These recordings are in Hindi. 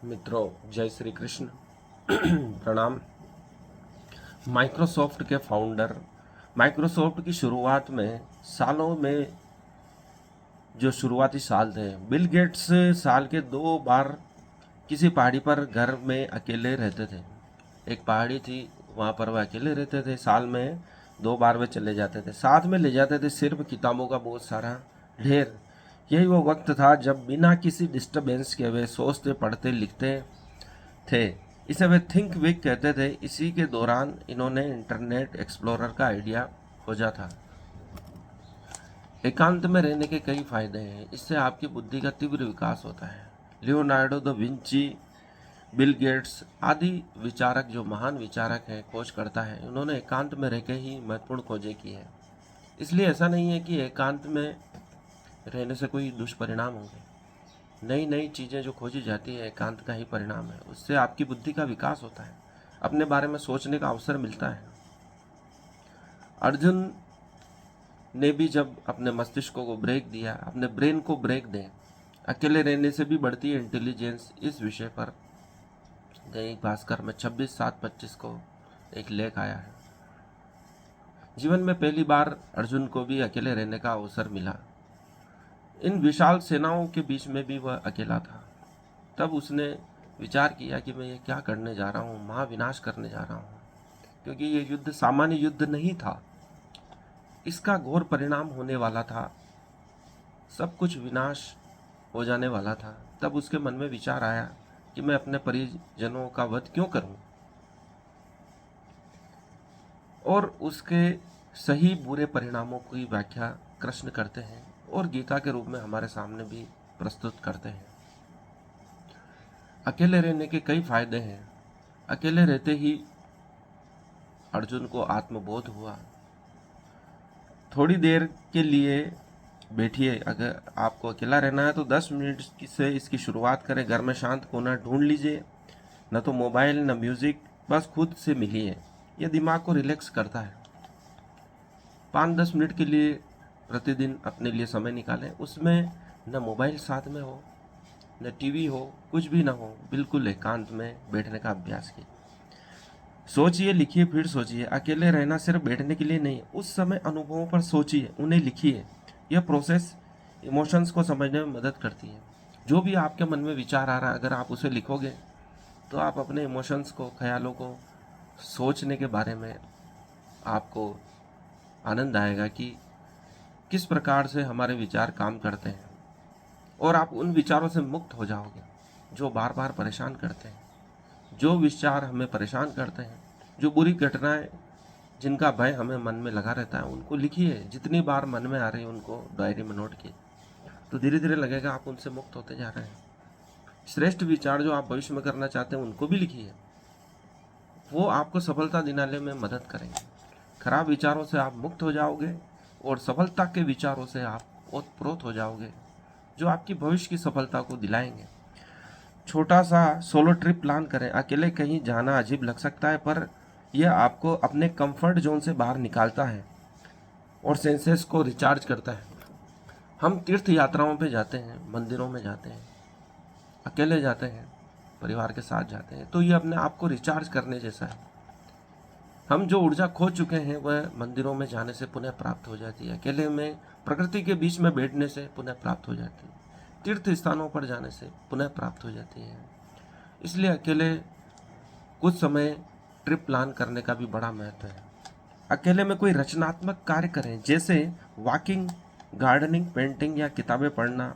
मित्रों, जय श्री कृष्ण। प्रणाम। माइक्रोसॉफ्ट के फाउंडर, माइक्रोसॉफ्ट की शुरुआत में सालों में जो शुरुआती साल थे, बिल गेट्स साल के 2 बार किसी पहाड़ी पर घर में अकेले रहते थे। एक पहाड़ी थी, वहाँ पर वह अकेले रहते थे। साल में 2 बार वे चले जाते थे। साथ में ले जाते थे सिर्फ किताबों का बहुत सारा ढेर। यही वो वक्त था जब बिना किसी डिस्टरबेंस के वे सोचते, पढ़ते, लिखते थे। इसे वे थिंक विक कहते थे। इसी के दौरान इन्होंने इंटरनेट एक्सप्लोरर का आइडिया खोजा था। एकांत में रहने के कई फायदे हैं। इससे आपकी बुद्धि का तीव्र विकास होता है। Leonardo da Vinci, Bill Gates आदि विचारक, जो महान विचारक हैं, खोजकर्ता हैं, उन्होंने एकांत में रहकर ही महत्वपूर्ण खोजें की है। इसलिए ऐसा नहीं है कि एकांत में रहने से कोई दुष्परिणाम होंगे। नई नई चीज़ें जो खोजी जाती है एकांत का ही परिणाम है। उससे आपकी बुद्धि का विकास होता है, अपने बारे में सोचने का अवसर मिलता है। अर्जुन ने भी जब अपने मस्तिष्क को ब्रेक दिया, अपने ब्रेन को ब्रेक दें, अकेले रहने से भी बढ़ती है इंटेलिजेंस, इस विषय पर दैनिक भास्कर में 26/7/25 को एक लेख आया है। जीवन में पहली बार अर्जुन को भी अकेले रहने का अवसर मिला। इन विशाल सेनाओं के बीच में भी वह अकेला था। तब उसने विचार किया कि मैं ये क्या करने जा रहा हूँ, महाविनाश करने जा रहा हूँ। क्योंकि ये युद्ध सामान्य युद्ध नहीं था, इसका घोर परिणाम होने वाला था, सब कुछ विनाश हो जाने वाला था। तब उसके मन में विचार आया कि मैं अपने परिजनों का वध क्यों करूं। और उसके सही बुरे परिणामों की व्याख्या कृष्ण करते हैं और गीता के रूप में हमारे सामने भी प्रस्तुत करते हैं। अकेले रहने के कई फायदे हैं। अकेले रहते ही अर्जुन को आत्मबोध हुआ। थोड़ी देर के लिए बैठिए। अगर आपको अकेला रहना है तो 10 मिनट से इसकी शुरुआत करें। घर में शांत कोना ढूंढ लीजिए, न तो मोबाइल न म्यूजिक, बस खुद से मिलिए। यह दिमाग को रिलैक्स करता है। 5-10 मिनट के लिए प्रतिदिन अपने लिए समय निकालें। उसमें न मोबाइल साथ में हो, न टीवी हो, कुछ भी ना हो, बिल्कुल एकांत में बैठने का अभ्यास कीजिए। सोचिए, लिखिए, फिर सोचिए। अकेले रहना सिर्फ बैठने के लिए नहीं, उस समय अनुभवों पर सोचिए, उन्हें लिखिए। यह प्रोसेस इमोशंस को समझने में मदद करती है। जो भी आपके मन में विचार आ रहा है, अगर आप उसे लिखोगे तो आप अपने इमोशंस को, ख्यालों को सोचने के बारे में आपको आनंद आएगा कि किस प्रकार से हमारे विचार काम करते हैं। और आप उन विचारों से मुक्त हो जाओगे जो बार बार परेशान करते हैं। जो विचार हमें परेशान करते हैं, जो बुरी घटनाएं जिनका भय हमें मन में लगा रहता है, उनको लिखिए। जितनी बार मन में आ रही है उनको डायरी में नोट कीजिए, तो धीरे धीरे लगेगा आप उनसे मुक्त होते जा रहे हैं। श्रेष्ठ विचार जो आप भविष्य में करना चाहते हैं उनको भी लिखिए, वो आपको सफलता दिलाने में मदद करेंगे। खराब विचारों से आप मुक्त हो जाओगे और सफलता के विचारों से आप ओतप्रोत हो जाओगे, जो आपकी भविष्य की सफलता को दिलाएंगे। छोटा सा सोलो ट्रिप प्लान करें। अकेले कहीं जाना अजीब लग सकता है, पर यह आपको अपने कंफर्ट जोन से बाहर निकालता है और सेंसेस को रिचार्ज करता है। हम तीर्थ यात्राओं पे जाते हैं, मंदिरों में जाते हैं, अकेले जाते हैं, परिवार के साथ जाते हैं, तो ये अपने आप को रिचार्ज करने जैसा है। हम जो ऊर्जा खो चुके हैं वह मंदिरों में जाने से पुनः प्राप्त हो जाती है। अकेले में प्रकृति के बीच में बैठने से पुनः प्राप्त हो जाती है। तीर्थ स्थानों पर जाने से पुनः प्राप्त हो जाती है। इसलिए अकेले कुछ समय ट्रिप प्लान करने का भी बड़ा महत्व है। अकेले में कोई रचनात्मक कार्य करें, जैसे वॉकिंग, गार्डनिंग, पेंटिंग या किताबें पढ़ना।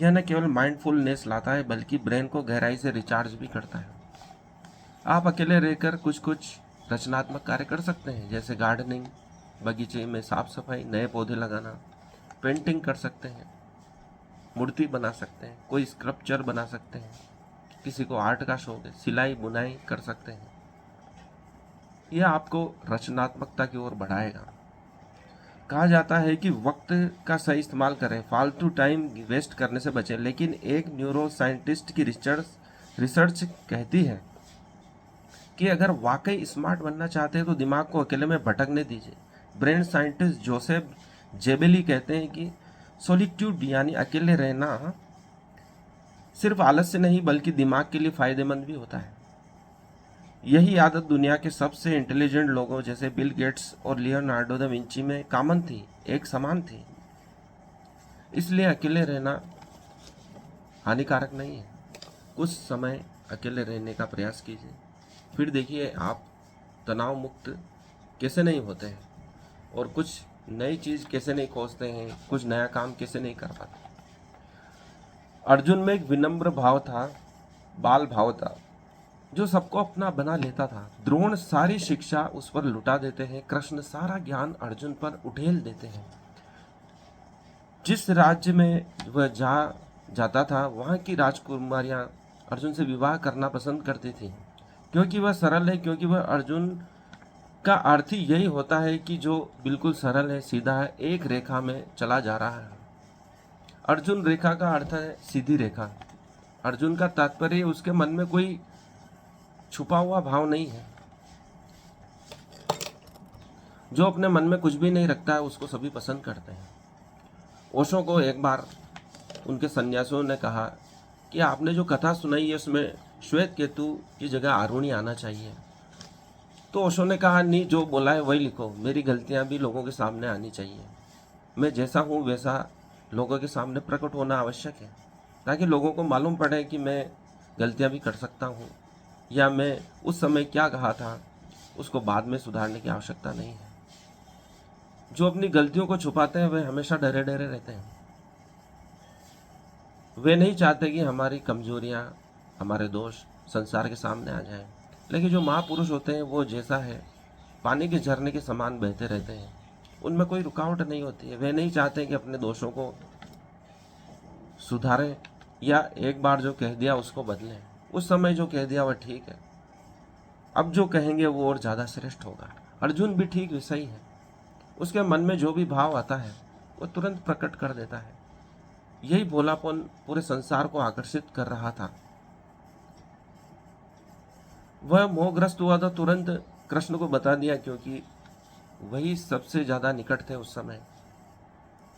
यह न केवल माइंडफुलनेस लाता है बल्कि ब्रेन को गहराई से रिचार्ज भी करता है। आप अकेले रहकर कुछ कुछ रचनात्मक कार्य कर सकते हैं, जैसे गार्डनिंग, बगीचे में साफ सफाई, नए पौधे लगाना, पेंटिंग कर सकते हैं, मूर्ति बना सकते हैं, कोई स्कल्पचर बना सकते हैं। किसी को आर्ट का शौक है, सिलाई बुनाई कर सकते हैं। यह आपको रचनात्मकता की ओर बढ़ाएगा। कहा जाता है कि वक्त का सही इस्तेमाल करें, फालतू टाइम वेस्ट करने से बचें। लेकिन एक न्यूरो साइंटिस्ट की रिसर्च कहती है कि अगर वाकई स्मार्ट बनना चाहते हैं तो दिमाग को अकेले में भटकने दीजिए। ब्रेन साइंटिस्ट जोसेफ जेबेली कहते हैं कि सोलिट्यूड यानी अकेले रहना सिर्फ आलस्य नहीं बल्कि दिमाग के लिए फायदेमंद भी होता है। यही आदत दुनिया के सबसे इंटेलिजेंट लोगों जैसे बिल गेट्स और लियोनार्डो दा विंची में कॉमन थी, एक समान थी। इसलिए अकेले रहना हानिकारक नहीं है। कुछ समय अकेले रहने का प्रयास कीजिए, फिर देखिए आप तनाव मुक्त कैसे नहीं होते हैं और कुछ नई चीज़ कैसे नहीं खोजते हैं, कुछ नया काम कैसे नहीं कर पाते। अर्जुन में एक विनम्र भाव था, बाल भाव था, जो सबको अपना बना लेता था। द्रोण सारी शिक्षा उस पर लुटा देते हैं, कृष्ण सारा ज्ञान अर्जुन पर उठेल देते हैं। जिस राज्य में वह जाता था वहाँ की राजकुमारियाँ अर्जुन से विवाह करना पसंद करती थी, क्योंकि वह सरल है, क्योंकि वह अर्जुन का अर्थ ही यही होता है कि जो बिल्कुल सरल है, सीधा है, एक रेखा में चला जा रहा है। अर्जुन रेखा का अर्थ है सीधी रेखा। अर्जुन का तात्पर्य उसके मन में कोई छुपा हुआ भाव नहीं है। जो अपने मन में कुछ भी नहीं रखता है उसको सभी पसंद करते हैं। ओशो को एक बार उनके सन्यासियों ने कहा कि आपने जो कथा सुनाई है उसमें श्वेत केतु की जगह आरुणि आना चाहिए। तो ओशो ने कहा, नहीं, जो बोला है वही लिखो, मेरी गलतियां भी लोगों के सामने आनी चाहिए। मैं जैसा हूँ वैसा लोगों के सामने प्रकट होना आवश्यक है, ताकि लोगों को मालूम पड़े कि मैं गलतियां भी कर सकता हूँ, या मैं उस समय क्या कहा था उसको बाद में सुधारने की आवश्यकता नहीं है। जो अपनी गलतियों को छुपाते हैं वे हमेशा डरे डरे रहते हैं। वे नहीं चाहते कि हमारी कमजोरियां, हमारे दोष संसार के सामने आ जाएं। लेकिन जो महापुरुष होते हैं वो जैसा है पानी के झरने के समान बहते रहते हैं, उनमें कोई रुकावट नहीं होती है। वे नहीं चाहते कि अपने दोषों को सुधारें या एक बार जो कह दिया उसको बदलें। उस समय जो कह दिया वह ठीक है, अब जो कहेंगे वो और ज़्यादा श्रेष्ठ होगा। अर्जुन भी ठीक वैसा ही है। उसके मन में जो भी भाव आता है वो तुरंत प्रकट कर देता है। यही भोलापन पूरे संसार को आकर्षित कर रहा था। वह मोहग्रस्त हुआ तो तुरंत कृष्ण को बता दिया, क्योंकि वही सबसे ज़्यादा निकट थे उस समय।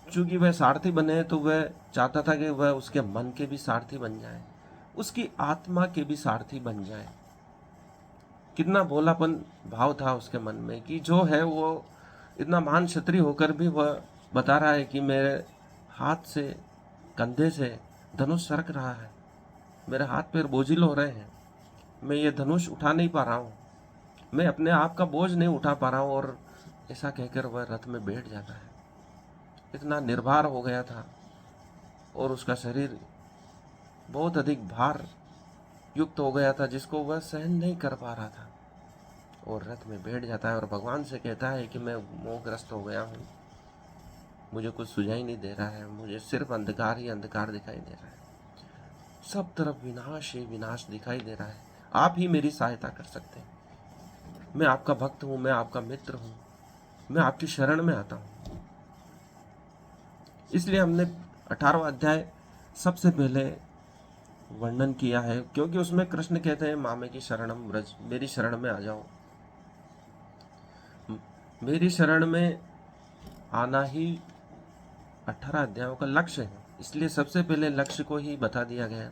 चूंकि वह सारथी बने तो वह चाहता था कि वह उसके मन के भी सारथी बन जाए, उसकी आत्मा के भी सारथी बन जाए। कितना भोलापन भाव था उसके मन में कि जो है वो इतना महान क्षत्रिय होकर भी वह बता रहा है कि मेरे हाथ से, कंधे से धनुष सरक रहा है, मेरे हाथ पैर बोझिल हो रहे हैं, मैं ये धनुष उठा नहीं पा रहा हूँ, मैं अपने आप का बोझ नहीं उठा पा रहा हूँ। और ऐसा कहकर वह रथ में बैठ जाता है। इतना निर्भर हो गया था और उसका शरीर बहुत अधिक भार युक्त हो गया था जिसको वह सहन नहीं कर पा रहा था, और रथ में बैठ जाता है और भगवान से कहता है कि मैं मोहग्रस्त हो गया हूँ, मुझे कुछ सुझाई नहीं दे रहा है, मुझे सिर्फ अंधकार ही अंधकार दिखाई दे रहा है, सब तरफ विनाश ही विनाश दिखाई दे रहा है, आप ही मेरी सहायता कर सकते हैं, मैं आपका भक्त हूँ, मैं आपका मित्र हूँ, मैं आपकी शरण में आता हूँ। इसलिए हमने 18वां अध्याय सबसे पहले वर्णन किया है, क्योंकि उसमें कृष्ण कहते हैं मामे की शरणम व्रज, मेरी शरण में आ जाओ। मेरी शरण में आना ही 18 अध्यायों का लक्ष्य है, इसलिए सबसे पहले लक्ष्य को ही बता दिया गया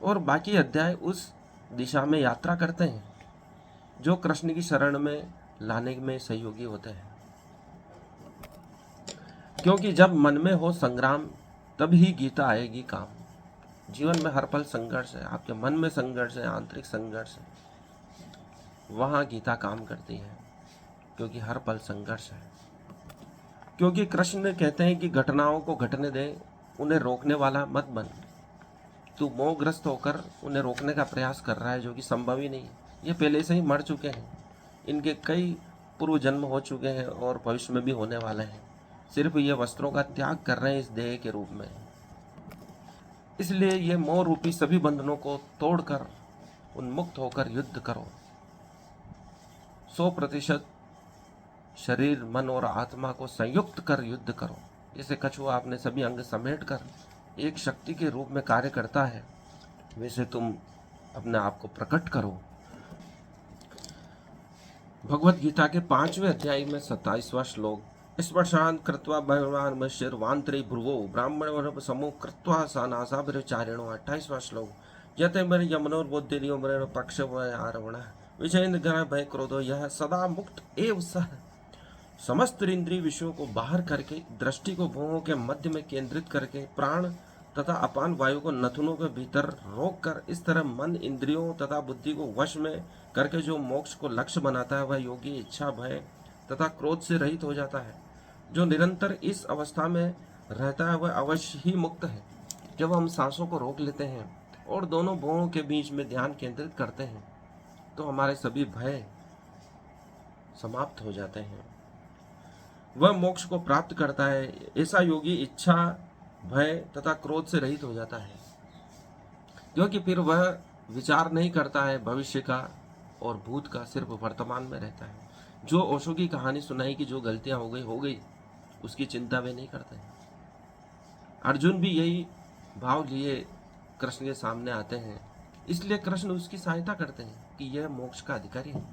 और बाकी अध्याय उस दिशा में यात्रा करते हैं जो कृष्ण की शरण में लाने में सहयोगी होते हैं। क्योंकि जब मन में हो संग्राम तब ही गीता आएगी काम। जीवन में हर पल संघर्ष है, आपके मन में संघर्ष है, आंतरिक संघर्ष है, वहाँ गीता काम करती है, क्योंकि हर पल संघर्ष है। क्योंकि कृष्ण कहते हैं कि घटनाओं को घटने दे, उन्हें रोकने वाला मत बन। तू मोहग्रस्त होकर उन्हें रोकने का प्रयास कर रहा है, जो कि संभव ही नहीं है। ये पहले से ही मर चुके हैं, इनके कई पूर्व जन्म हो चुके हैं और भविष्य में भी होने वाले हैं, सिर्फ ये वस्त्रों का त्याग कर रहे हैं इस देह के रूप में। इसलिए ये मोह रूपी सभी बंधनों को तोड़कर उन्मुक्त होकर युद्ध करो। 100% शरीर, मन और आत्मा को संयुक्त कर युद्ध करो। जैसे कछुआ अपने सभी अंग समेट कर एक शक्ति के रूप में कार्य करता है, वैसे तुम अपने आप को प्रकट करो। भगवत गीता के 5वें अध्याय में 27वां श्लोक स्पर्शान् कृत्वा भगवान् शर्वान्तरे भ्रुवो ब्राह्मण समूह कृत्वा सा नासाभिचारिणो 28वां श्लोक। यते मेरे यमनोर्बोधिर्यो मेरे पक्ष आरवण विजयेंद्र ग्रह भय क्रोधो यह सदा मुक्त एव सह। समस्त इंद्रिय विषयों को बाहर करके दृष्टि को भुवों के मध्य में केंद्रित करके प्राण तथा अपान वायु को नथुनों के भीतर रोक कर इस तरह मन इंद्रियों तथा बुद्धि को वश में करके जो मोक्ष को लक्ष्य बनाता है वह योगी इच्छा भय तथा क्रोध से रहित हो जाता है। जो निरंतर इस अवस्था में रहता है वह अवश्य ही मुक्त है। जब हम सांसों को रोक लेते हैं और दोनों भुवों के बीच में ध्यान केंद्रित करते हैं तो हमारे सभी भय समाप्त हो जाते हैं। वह मोक्ष को प्राप्त करता है। ऐसा योगी इच्छा भय तथा क्रोध से रहित हो जाता है, क्योंकि फिर वह विचार नहीं करता है भविष्य का और भूत का, सिर्फ वर्तमान में रहता है। जो ओशो की कहानी सुनाई कि जो गलतियां हो गई उसकी चिंता वे नहीं करते हैं। अर्जुन भी यही भाव लिए कृष्ण के सामने आते हैं, इसलिए कृष्ण उसकी सहायता करते हैं कि यह मोक्ष का अधिकारी है।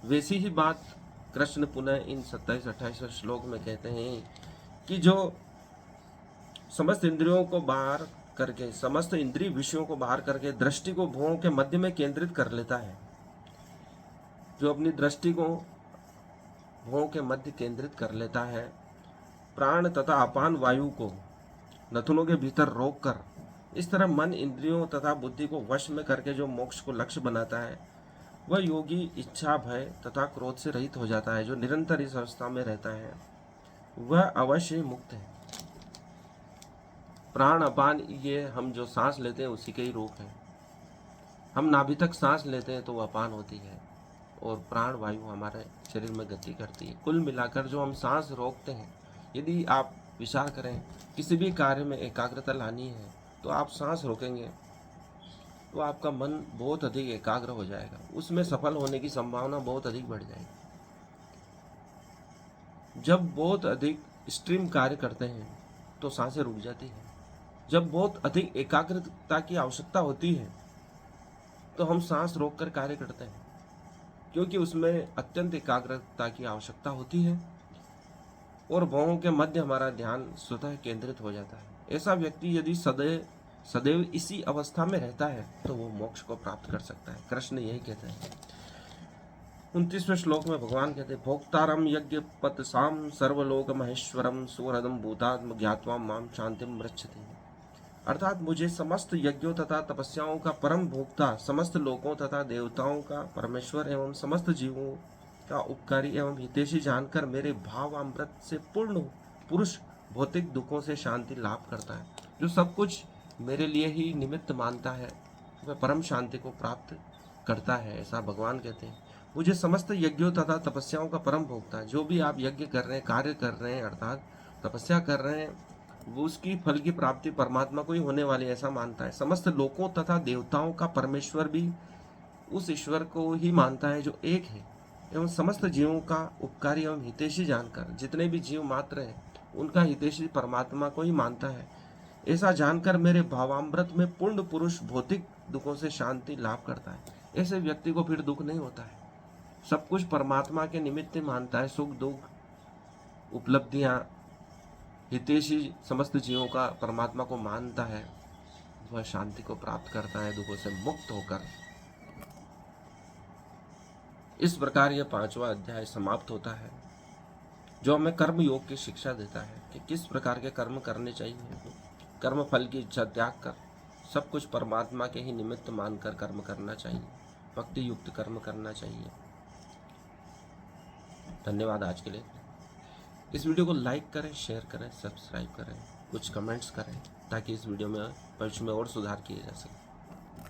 वैसी ही बात कृष्ण पुनः इन 27-28 श्लोक में कहते हैं कि जो समस्त इंद्रियों को बाहर करके, समस्त इंद्रिय विषयों को बाहर करके दृष्टि को भुवों के मध्य में केंद्रित कर लेता है, जो अपनी दृष्टि को भुवों के मध्य केंद्रित कर लेता है, प्राण तथा अपान वायु को नथुनों के भीतर रोक कर इस तरह मन इंद्रियों तथा बुद्धि को वश में करके जो मोक्ष को लक्ष्य बनाता है वह योगी इच्छा भय तथा क्रोध से रहित हो जाता है। जो निरंतर इस अवस्था में रहता है वह अवश्य ही मुक्त है। प्राण अपान ये हम जो सांस लेते हैं उसी के ही रूप है। हम नाभि तक सांस लेते हैं तो वह अपान होती है और प्राण वायु हमारे शरीर में गति करती है। कुल मिलाकर जो हम सांस रोकते हैं, यदि आप विचार करें किसी भी कार्य में एकाग्रता लानी है तो आप सांस रोकेंगे तो आपका मन बहुत अधिक एकाग्र हो जाएगा, उसमें सफल होने की संभावना बहुत अधिक बढ़ जाएगी। जब बहुत अधिक स्ट्रीम कार्य करते हैं तो सांसें रुक जाती हैं। जब बहुत अधिक एकाग्रता की आवश्यकता होती है तो हम सांस रोककर कार्य करते हैं, क्योंकि उसमें अत्यंत एकाग्रता की आवश्यकता होती है और भवों के मध्य हमारा ध्यान स्वतः केंद्रित हो जाता है। ऐसा व्यक्ति यदि सदैव इसी अवस्था में रहता है तो वो मोक्ष को प्राप्त कर सकता है। कृष्ण यही कहते हैं। 29वें श्लोक में भगवान कहते हैं, भोक्तारम यज्ञ पतसाम सर्वलोक महेश्वरम सुहृदम भूतात्म ज्ञात्वा माम शांतिम मृच्छति। अर्थात मुझे समस्त यज्ञों तथा तपस्याओं का परम भोक्ता, समस्त लोकों तथा देवताओं का परमेश्वर एवं समस्त जीवों का उपकारी एवं हितैषी जानकर मेरे भाव अमृत से पूर्ण पुरुष भौतिक दुखों से शांति लाभ करता है। जो सब कुछ मेरे लिए ही निमित्त मानता है वह परम शांति को प्राप्त करता है, ऐसा भगवान कहते हैं। मुझे समस्त यज्ञों तथा तपस्याओं का परम भोक्ता, जो भी आप यज्ञ कर रहे हैं, कार्य कर रहे हैं, अर्थात तपस्या कर रहे हैं, वो उसकी फल की प्राप्ति परमात्मा को ही होने वाली ऐसा मानता है। समस्त लोकों तथा देवताओं का परमेश्वर भी उस ईश्वर को ही मानता है जो एक है, एवं समस्त जीवों का उपकारी एवं हितैषी जानकर, जितने भी जीव मात्र हैं उनका हितैषी परमात्मा को ही मानता है। ऐसा जानकर मेरे भावामृत में पूर्ण पुरुष भौतिक दुखों से शांति लाभ करता है। ऐसे व्यक्ति को फिर दुख नहीं होता है। सब कुछ परमात्मा के निमित्त मानता है। सुख दुख उपलब्धियां हितैषी समस्त जीवों का परमात्मा को मानता है, वह शांति को प्राप्त करता है दुखों से मुक्त होकर। इस प्रकार यह 5वां अध्याय समाप्त होता है, जो हमें कर्म योग की शिक्षा देता है कि किस प्रकार के कर्म करने चाहिए। कर्म फल की इच्छा त्याग कर सब कुछ परमात्मा के ही निमित्त मानकर कर्म करना चाहिए, भक्ति युक्त कर्म करना चाहिए। धन्यवाद आज के लिए। इस वीडियो को लाइक करें, शेयर करें, सब्सक्राइब करें, कुछ कमेंट्स करें ताकि इस वीडियो में भविष्य में और सुधार किए जा सके।